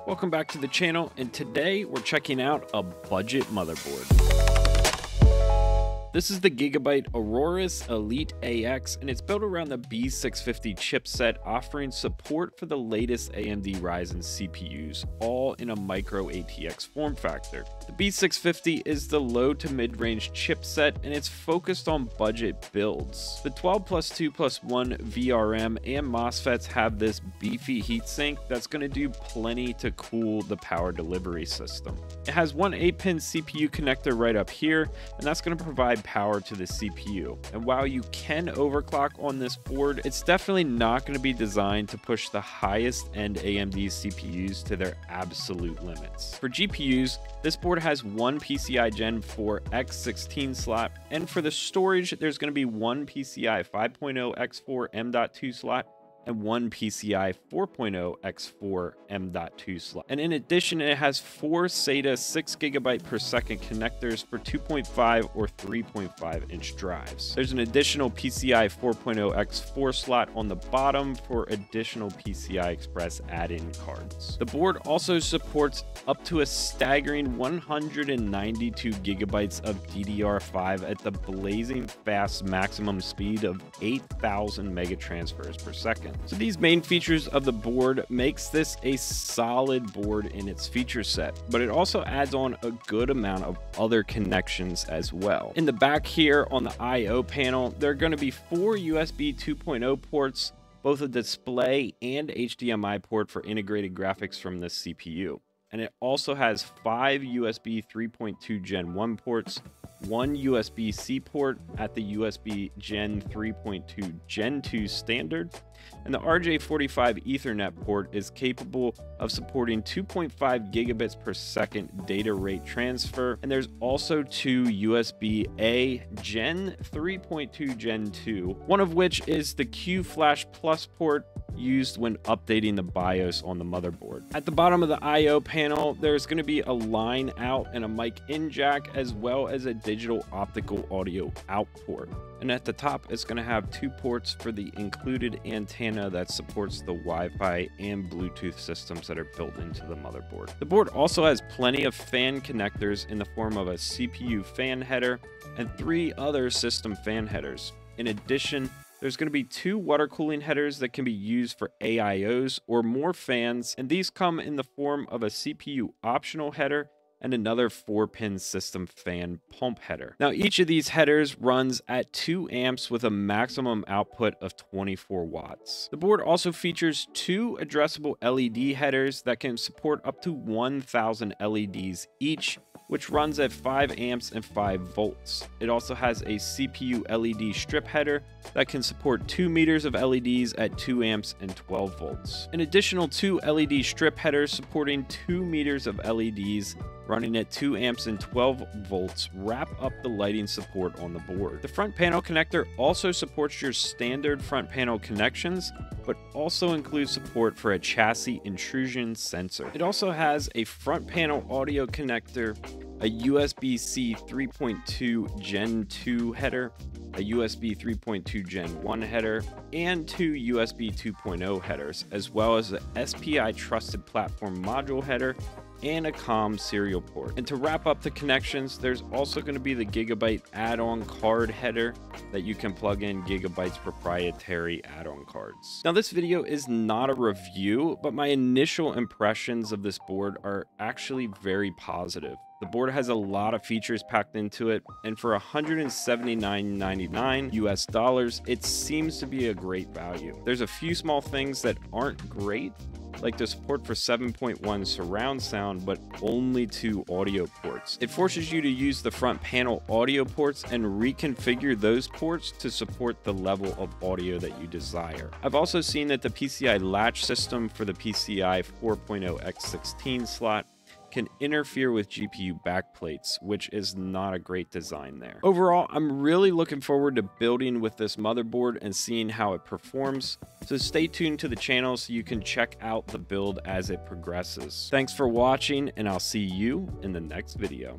Welcome back to the channel, and today we're checking out a budget motherboard. This is the Gigabyte Aorus Elite AX, and it's built around the B650 chipset, offering support for the latest AMD Ryzen CPUs, all in a micro ATX form factor. The B650 is the low to mid-range chipset, and it's focused on budget builds. The 12+2+1 VRM and MOSFETs have this beefy heatsink that's going to do plenty to cool the power delivery system. It has one 8-pin CPU connector right up here, and that's going to provide power to the CPU. And while you can overclock on this board, it's definitely not going to be designed to push the highest end AMD CPUs to their absolute limits. For GPUs, this board has one PCI Gen 4 X16 slot, and for the storage, there's going to be one PCI 5.0 X4 M.2 slot and one PCI 4.0 X4 M.2 slot. And in addition, it has four SATA 6GB per second connectors for 2.5 or 3.5 inch drives. There's an additional PCI 4.0 X4 slot on the bottom for additional PCI Express add-in cards. The board also supports up to a staggering 192 gigabytes of DDR5 at the blazing fast maximum speed of 8,000 megatransfers per second. So these main features of the board makes this a solid board in its feature set, but it also adds on a good amount of other connections as well. In the back here on the I/O panel, there are going to be four USB 2.0 ports, both a display and HDMI port for integrated graphics from the CPU. And it also has 5 USB 3.2 Gen 1 ports, one USB-C port at the USB Gen 3.2 Gen 2 standard, and the RJ45 Ethernet port is capable of supporting 2.5 gigabits per second data rate transfer, and there's also two USB-A Gen 3.2 Gen 2, one of which is the Q Flash Plus port used when updating the BIOS on the motherboard. At the bottom of the I/O panel, there's going to be a line out and a mic in jack, as well as a digital optical audio out port. And at the top, it's going to have two ports for the included antenna that supports the Wi-Fi and Bluetooth systems that are built into the motherboard. The board also has plenty of fan connectors in the form of a CPU fan header and three other system fan headers. In addition, there's going to be two water cooling headers that can be used for AIOs or more fans, and these come in the form of a CPU optional header and another 4-pin system fan pump header. Now, each of these headers runs at 2 amps with a maximum output of 24 watts. The board also features two addressable LED headers that can support up to 1,000 LEDs each, which runs at 5 amps and 5 volts. It also has a CPU LED strip header that can support 2 meters of LEDs at 2 amps and 12 volts. An additional two LED strip headers supporting 2 meters of LEDs running at 2 amps and 12 volts wrap up the lighting support on the board. The front panel connector also supports your standard front panel connections, but also includes support for a chassis intrusion sensor. It also has a front panel audio connector, a USB-C 3.2 Gen 2 header, a USB 3.2 Gen 1 header, and two USB 2.0 headers, as well as the SPI Trusted Platform Module header and a COM serial port. And to wrap up the connections, there's also going to be the Gigabyte add-on card header that you can plug in Gigabyte's proprietary add-on cards. Now, this video is not a review, but my initial impressions of this board are actually very positive. The board has a lot of features packed into it, and for $179.99 US dollars, it seems to be a great value. There's a few small things that aren't great, like the support for 7.1 surround sound, but only 2 audio ports. It forces you to use the front panel audio ports and reconfigure those ports to support the level of audio that you desire. I've also seen that the PCI latch system for the PCI 4.0 X16 slot can interfere with GPU backplates, which is not a great design there. Overall, I'm really looking forward to building with this motherboard and seeing how it performs, so stay tuned to the channel so you can check out the build as it progresses. Thanks for watching, and I'll see you in the next video.